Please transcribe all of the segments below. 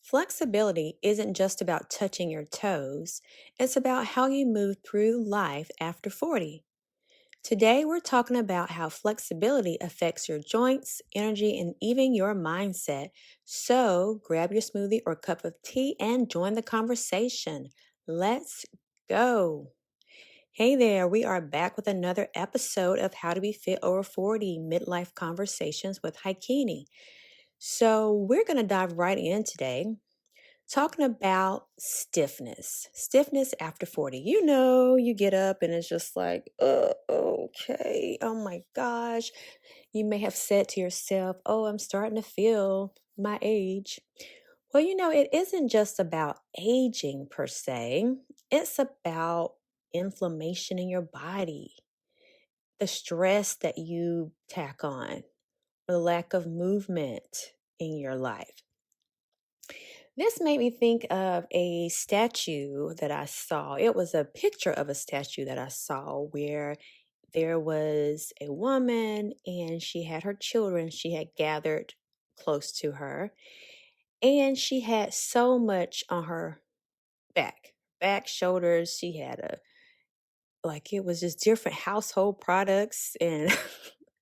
Flexibility isn't just about touching your toes, it's about how you move through life after 40. Today, we're talking about how flexibility affects your joints, energy, and even your mindset. So, grab your smoothie or cup of tea and join the conversation. Let's go. Hey there, we are back with another episode of How to Be Fit Over 40 Midlife Conversations with Hicunni. So, we're going to dive right in today talking about stiffness after 40. You get up and it's just like, okay, oh my gosh. You may have said to yourself, oh, I'm starting to feel my age. Well, it isn't just about aging per se, it's about inflammation in your body, the stress that you tack on, the lack of movement in your life. This made me think of a statue that I saw. It was a picture of a statue that I saw where there was a woman and she had her children. She had gathered close to her and she had so much on her back, shoulders. She had it was just different household products and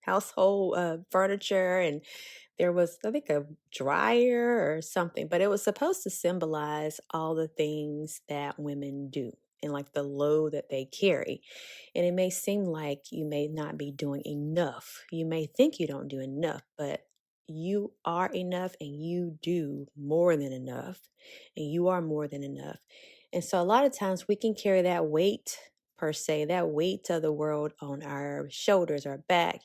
household furniture, and there was, I think, a dryer or something, but it was supposed to symbolize all the things that women do and like the load that they carry. And it may seem like you may not be doing enough. You may think you don't do enough, but you are enough and you do more than enough, and you are more than enough. And so a lot of times we can carry that weight, per se, that weight of the world on our shoulders, our back.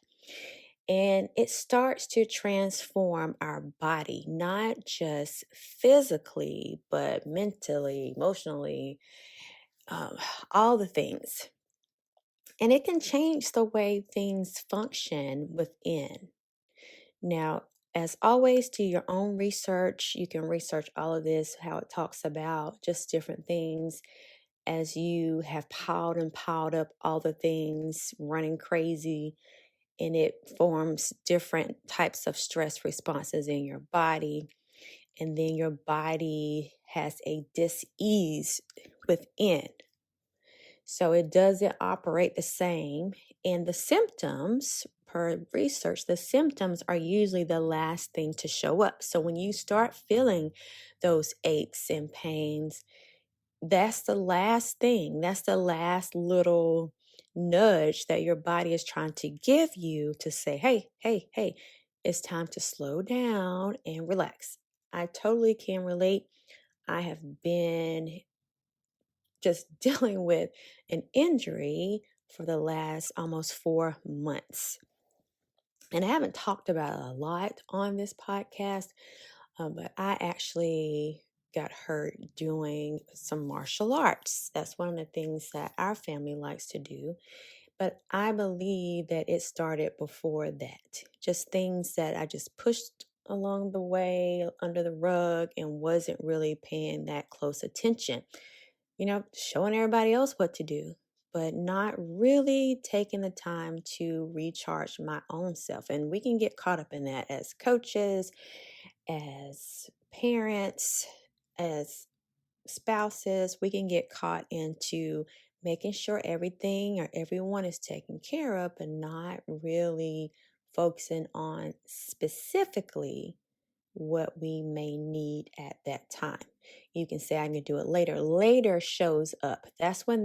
And it starts to transform our body, not just physically, but mentally, emotionally, um, all the things. And it can change the way things function within. Now, as always, do your own research. You can research all of this, how it talks about just different things as you have piled up all the things running crazy, and it forms different types of stress responses in your body. And then your body has a dis-ease within. So it doesn't operate the same. And the symptoms, per research, the symptoms are usually the last thing to show up. So when you start feeling those aches and pains, that's the last thing. That's the last little nudge that your body is trying to give you to say, hey, it's time to slow down and relax. I totally can relate. I have been just dealing with an injury for the last almost 4 months. And I haven't talked about it a lot on this podcast, but I actually got hurt doing some martial arts. That's one of the things that our family likes to do. But I believe that it started before that. Just things that I just pushed along the way under the rug and wasn't really paying that close attention. Showing everybody else what to do, but not really taking the time to recharge my own self. And we can get caught up in that as coaches, as parents, as spouses. We can get caught into making sure everything or everyone is taken care of, but not really focusing on specifically what we may need at that time. You can say, I'm going to do it later. Later shows up. That's when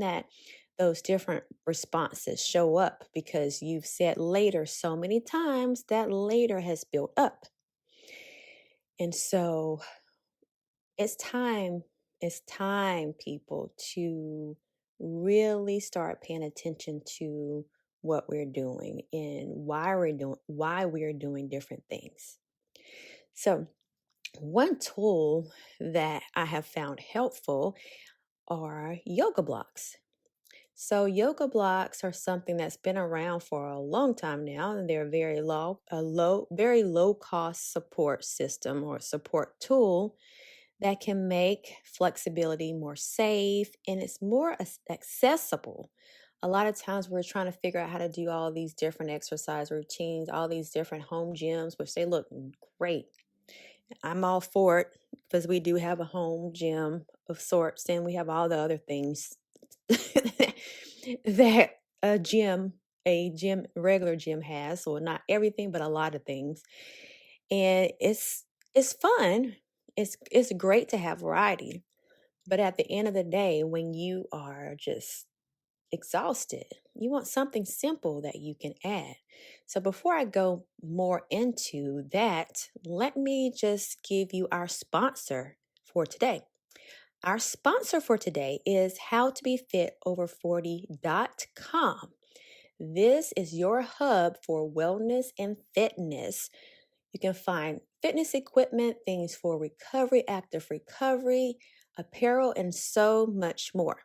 those different responses show up, because you've said later so many times that later has built up. And so it's time, people, to really start paying attention to what we're doing and why we're doing different things. So one tool that I have found helpful are yoga blocks. So yoga blocks are something that's been around for a long time now, and they're very low cost support system or support tool that can make flexibility more safe, and it's more accessible. A lot of times we're trying to figure out how to do all these different exercise routines, all these different home gyms, which they look great. I'm all for it. because we do have a home gym of sorts, and we have all the other things that a regular gym has. Well, not everything, but a lot of things. And it's fun. It's great to have variety. But at the end of the day, when you are just exhausted, you want something simple that you can add. So before I go more into that, let me just give you our sponsor for today. Our sponsor for today is howtobefitover40.com. This is your hub for wellness and fitness. You can find fitness equipment, things for recovery, active recovery, apparel, and so much more.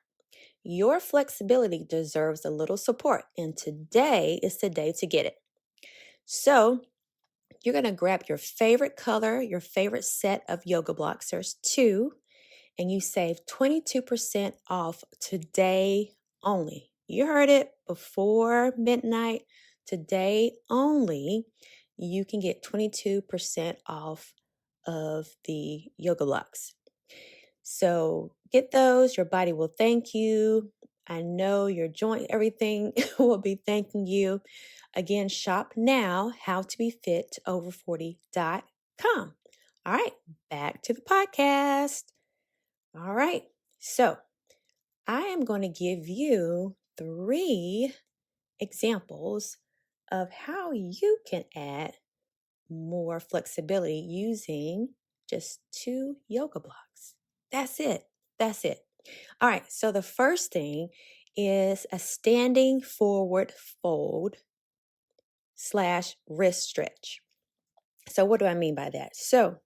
Your flexibility deserves a little support, and today is the day to get it. So, you're going to grab your favorite color, your favorite set of yoga blocks. There's two, and you save 22% off today only. You heard it, before midnight, today only. You can get 22% off of the yoga blocks. So get those. Your body will thank you. I know your joint, everything will be thanking you. Again, shop now, howtobefitover40.com. All right, back to the podcast. All right, so I am going to give you 3 examples of how you can add more flexibility using just 2 yoga blocks. That's it. That's it. All right. So the first thing is a standing forward fold / wrist stretch. So what do I mean by that? So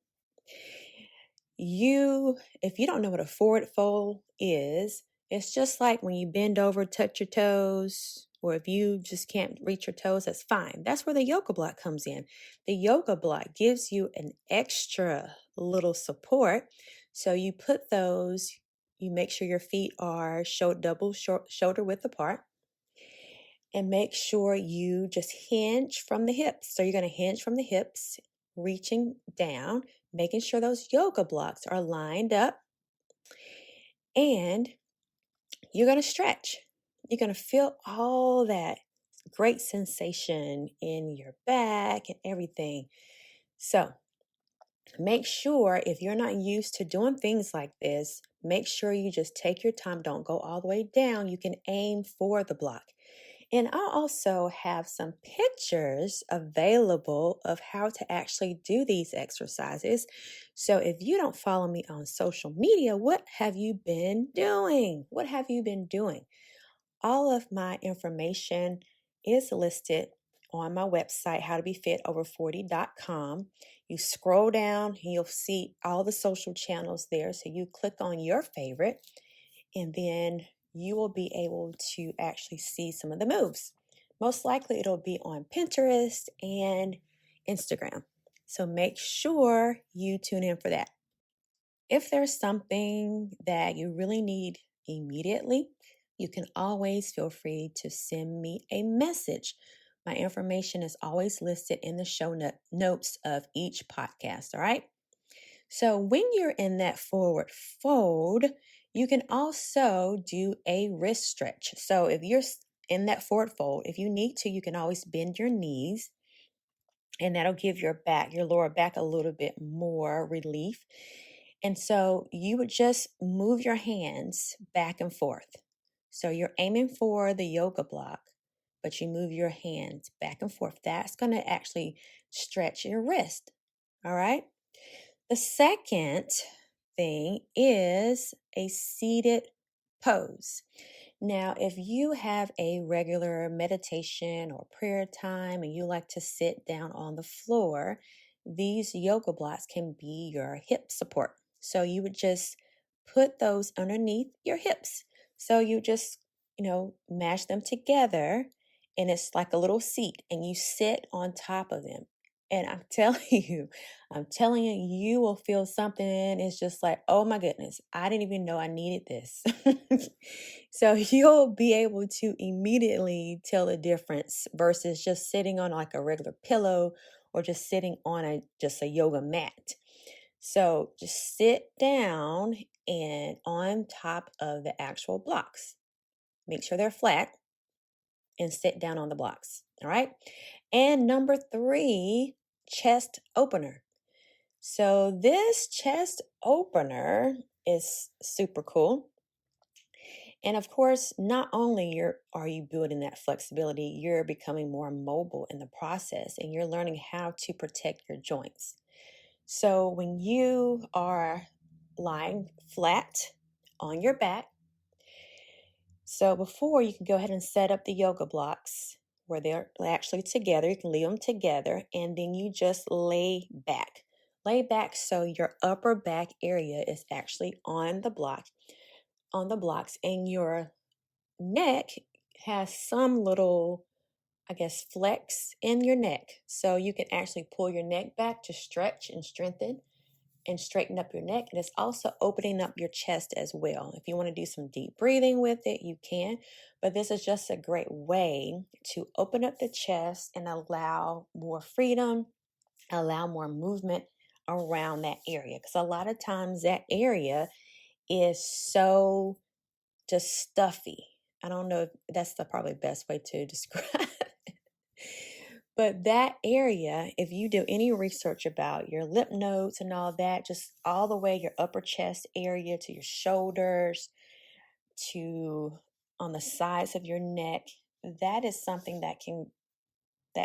if you don't know what a forward fold is, it's just like when you bend over, touch your toes, or if you just can't reach your toes, that's fine. That's where the yoga block comes in. The yoga block gives you an extra little support. So you put those, you make sure your feet are shoulder width apart, and make sure you just hinge from the hips. So you're going to hinge from the hips, reaching down, making sure those yoga blocks are lined up, and you're going to stretch. You're going to feel all that great sensation in your back and everything. So make sure, if you're not used to doing things like this, make sure you just take your time. Don't go all the way down. You can aim for the block. And I'll also have some pictures available of how to actually do these exercises. So if you don't follow me on social media, what have you been doing? What have you been doing? All of my information is listed on my website, howtobefitover40.com. You scroll down and you'll see all the social channels there. So you click on your favorite, and then you will be able to actually see some of the moves. Most likely it'll be on Pinterest and Instagram. So make sure you tune in for that. If there's something that you really need immediately, you can always feel free to send me a message. My information is always listed in the show notes of each podcast, all right? So when you're in that forward fold, you can also do a wrist stretch. So if you're in that forward fold, if you need to, you can always bend your knees, and that'll give your lower back, a little bit more relief. And so you would just move your hands back and forth. So you're aiming for the yoga block, but you move your hands back and forth. That's going to actually stretch your wrist. All right. The second thing is a seated pose. Now, if you have a regular meditation or prayer time and you like to sit down on the floor, these yoga blocks can be your hip support. So you would just put those underneath your hips. So you just, mash them together, and it's like a little seat, and you sit on top of them. And I'm telling you, you will feel something. It's just like, oh my goodness, I didn't even know I needed this. So you'll be able to immediately tell the difference versus just sitting on like a regular pillow or just sitting on just a yoga mat. So just sit down and on top of the actual blocks. Make sure they're flat and sit down on the blocks. All right. And number 3, chest opener. So this chest opener is super cool. And of course, not only are you building that flexibility, you're becoming more mobile in the process and you're learning how to protect your joints. So when you are lying flat on your back, so before you can go ahead and set up the yoga blocks where they're actually together, you can leave them together and then you just lay back. Lay back so your upper back area is actually on the blocks, and your neck has some little, I guess, flex in your neck. So you can actually pull your neck back to stretch and strengthen and straighten up your neck. And it's also opening up your chest as well. If you want to do some deep breathing with it, you can. But this is just a great way to open up the chest and allow more freedom, allow more movement around that area. Because a lot of times that area is so just stuffy. I don't know if that's the probably best way to describe it. But that area, if you do any research about your lymph nodes and all that, just all the way your upper chest area to your shoulders, to on the sides of your neck, that is something that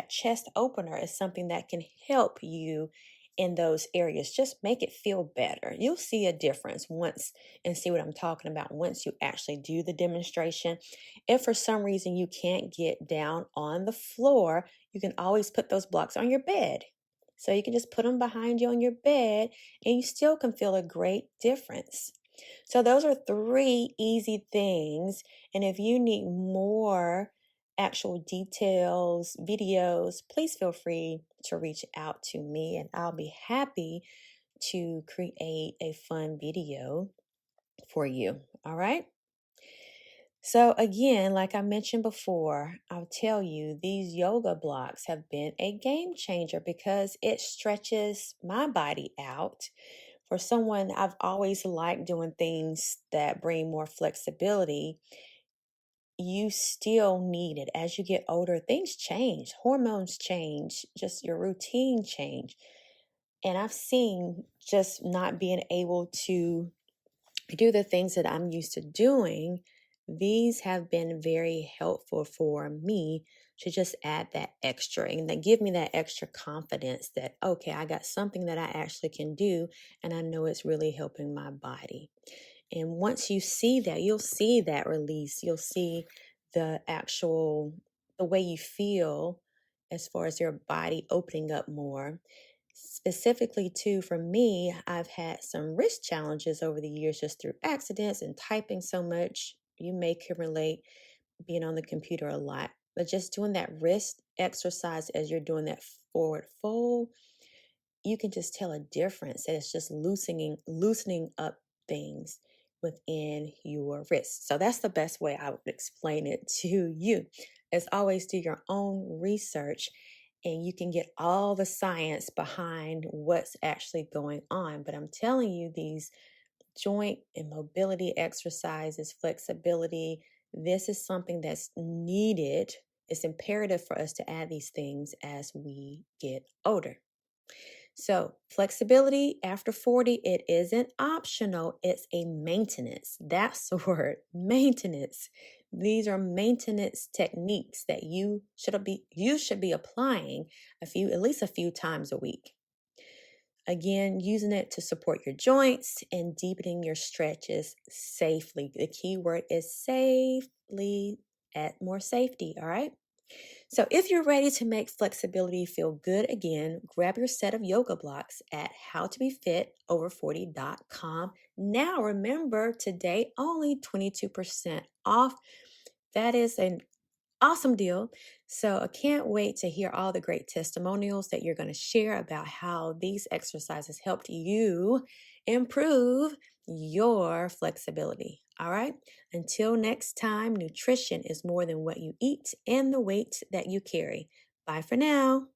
chest opener is something that can help you in those areas. Just make it feel better. You'll see a difference once and see what I'm talking about once you actually do the demonstration. If for some reason you can't get down on the floor, you can always put those blocks on your bed. So you can just put them behind you on your bed and you still can feel a great difference. So those are 3 easy things. And if you need more actual details, videos, please feel free to reach out to me and I'll be happy to create a fun video for you. All right. So again, like I mentioned before, I'll tell you these yoga blocks have been a game changer because it stretches my body out. For someone, I've always liked doing things that bring more flexibility. You still need it. As you get older, things change, hormones change, just your routine change. And I've seen just not being able to do the things that I'm used to doing. These have been very helpful for me to just add that extra and they give me that extra confidence that, okay, I got something that I actually can do and I know it's really helping my body. And once you see that, you'll see that release. You'll see the way you feel as far as your body opening up more. Specifically, too, for me, I've had some wrist challenges over the years just through accidents and typing so much. You may can relate being on the computer a lot, but just doing that wrist exercise as you're doing that forward fold, you can just tell a difference. And it's just loosening up things within your wrist. So that's the best way I would explain it to you. As always, do your own research and you can get all the science behind what's actually going on. But I'm telling you, these joint and mobility exercises, flexibility, this is something that's needed. It's imperative for us to add these things as we get older. So, flexibility after 40, it isn't optional, it's a maintenance. That's the word, maintenance. These are maintenance techniques that you should be applying at least a few times a week. Again, using it to support your joints and deepening your stretches safely. The key word is safely, add more safety, all right? So if you're ready to make flexibility feel good again, grab your set of yoga blocks at howtobefitover40.com. Now remember, today only 22% off. That is an awesome deal. So I can't wait to hear all the great testimonials that you're going to share about how these exercises helped you improve your flexibility. All right. Until next time, nutrition is more than what you eat and the weight that you carry. Bye for now.